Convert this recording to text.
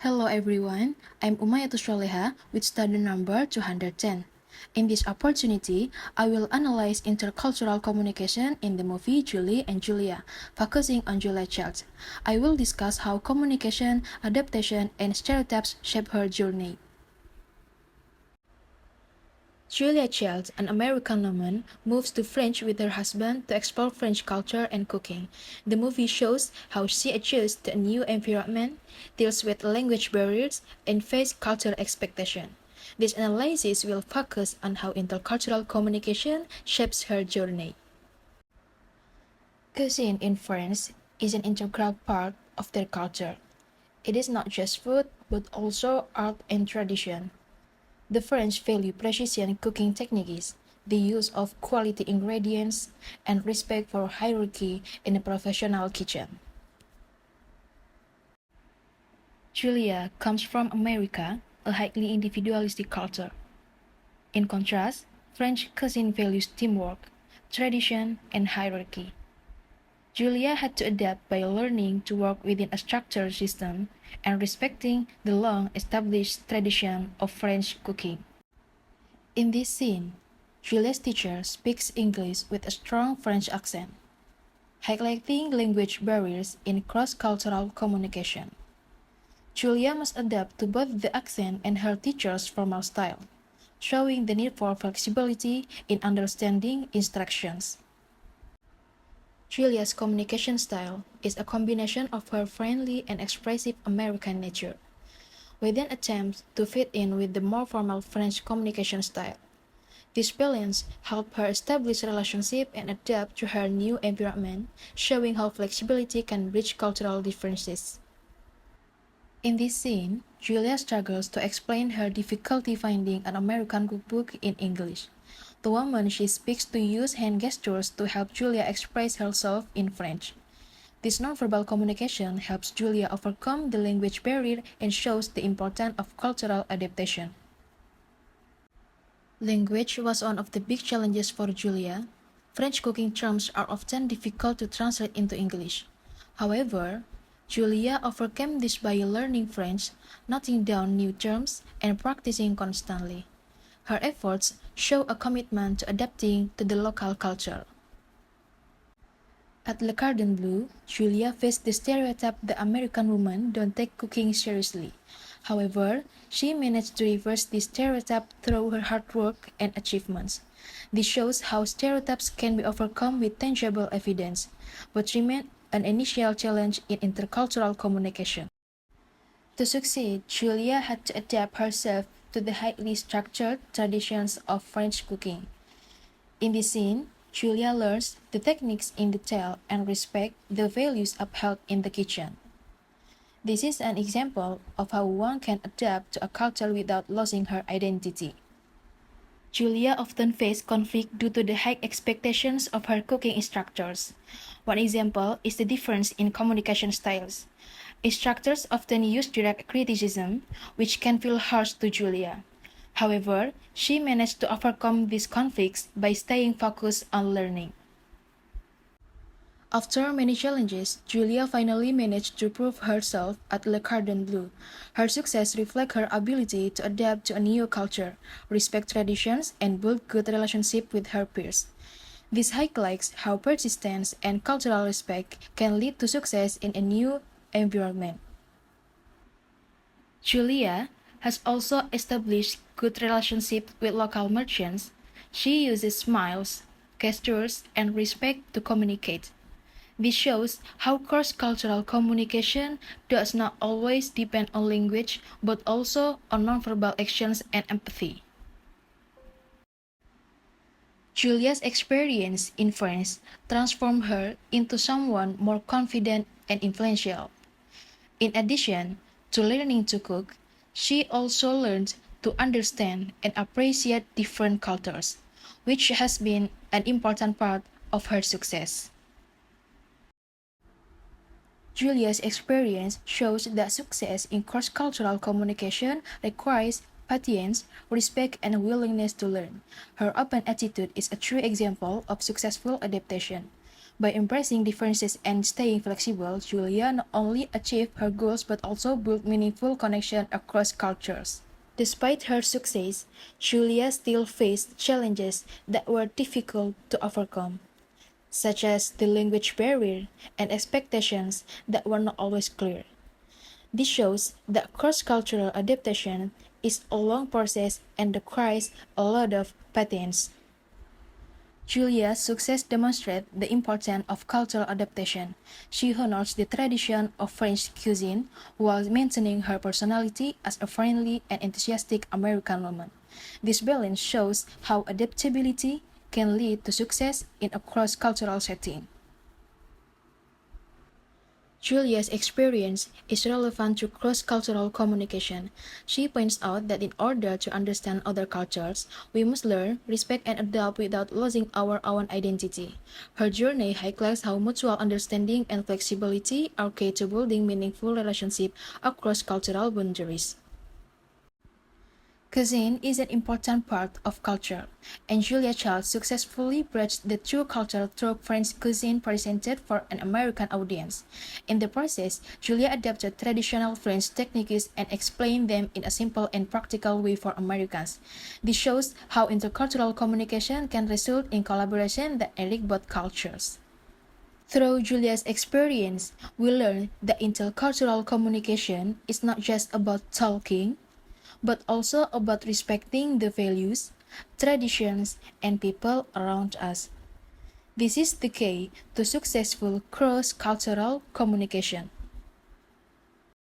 Hello everyone, I'm Umayyatus Sholeha with study number 210. In this opportunity, I will analyze intercultural communication in the movie Julie and Julia, focusing on Julia Child. I will discuss how communication, adaptation, and stereotypes shape her journey. Julia Child, an American woman, moves to France with her husband to explore French culture and cooking. The movie shows how she adjusts to a new environment, deals with language barriers, and faces cultural expectations. This analysis will focus on how intercultural communication shapes her journey. Cuisine in France is an integral part of their culture. It is not just food, but also art and tradition. The French value precision cooking techniques, the use of quality ingredients, and respect for hierarchy in a professional kitchen. Julia comes from America, a highly individualistic culture. In contrast, French cuisine values teamwork, tradition, and hierarchy. Julia had to adapt by learning to work within a structured system and respecting the long-established tradition of French cooking. In this scene, Julia's teacher speaks English with a strong French accent, highlighting language barriers in cross-cultural communication. Julia must adapt to both the accent and her teacher's formal style, showing the need for flexibility in understanding instructions. Julia's communication style is a combination of her friendly and expressive American nature, with an attempt to fit in with the more formal French communication style. This balance helped her establish relationships and adapt to her new environment, showing how flexibility can bridge cultural differences. In this scene, Julia struggles to explain her difficulty finding an American cookbook in English. The woman she speaks to uses hand gestures to help Julia express herself in French. This nonverbal communication helps Julia overcome the language barrier and shows the importance of cultural adaptation. Language was one of the big challenges for Julia. French cooking terms are often difficult to translate into English. However, Julia overcame this by learning French, noting down new terms, and practicing constantly. Her efforts show a commitment to adapting to the local culture. At Le Cordon Bleu, Julia faced the stereotype that American women don't take cooking seriously. However, she managed to reverse this stereotype through her hard work and achievements. This shows how stereotypes can be overcome with tangible evidence, but remain an initial challenge in intercultural communication. To succeed, Julia had to adapt herself to the highly structured traditions of French cooking. In this scene, Julia learns the techniques in detail and respects the values upheld in the kitchen. This is an example of how one can adapt to a culture without losing her identity. Julia often faced conflict due to the high expectations of her cooking instructors. One example is the difference in communication styles. Instructors often use direct criticism, which can feel harsh to Julia. However, she managed to overcome these conflicts by staying focused on learning. After many challenges, Julia finally managed to prove herself at Le Cordon Bleu. Her success reflects her ability to adapt to a new culture, respect traditions, and build good relationships with her peers. This highlights how persistence and cultural respect can lead to success in a new environment. Julia has also established good relationships with local merchants. She uses smiles, gestures, and respect to communicate. This shows how cross-cultural communication does not always depend on language, but also on nonverbal actions and empathy. Julia's experience in France transformed her into someone more confident and influential. In addition to learning to cook, she also learned to understand and appreciate different cultures, which has been an important part of her success. Julia's experience shows that success in cross-cultural communication requires patience, respect, and a willingness to learn. Her open attitude is a true example of successful adaptation. By embracing differences and staying flexible, Julia not only achieved her goals but also built meaningful connections across cultures. Despite her success, Julia still faced challenges that were difficult to overcome, such as the language barrier and expectations that were not always clear. This shows that cross-cultural adaptation is a long process and requires a lot of patience. Julia's success demonstrates the importance of cultural adaptation. She honors the tradition of French cuisine while maintaining her personality as a friendly and enthusiastic American woman. This balance shows how adaptability can lead to success in a cross-cultural setting. Julia's experience is relevant to cross-cultural communication. She points out that in order to understand other cultures, we must learn, respect, and adapt without losing our own identity. Her journey highlights how mutual understanding and flexibility are key to building meaningful relationships across cultural boundaries. Cuisine is an important part of culture, and Julia Child successfully bridged the two cultures through French cuisine presented for an American audience. In the process, Julia adapted traditional French techniques and explained them in a simple and practical way for Americans. This shows how intercultural communication can result in collaboration that enrich both cultures. Through Julia's experience, we learn that intercultural communication is not just about talking, but also about respecting the values, traditions, and people around us. This is the key to successful cross-cultural communication.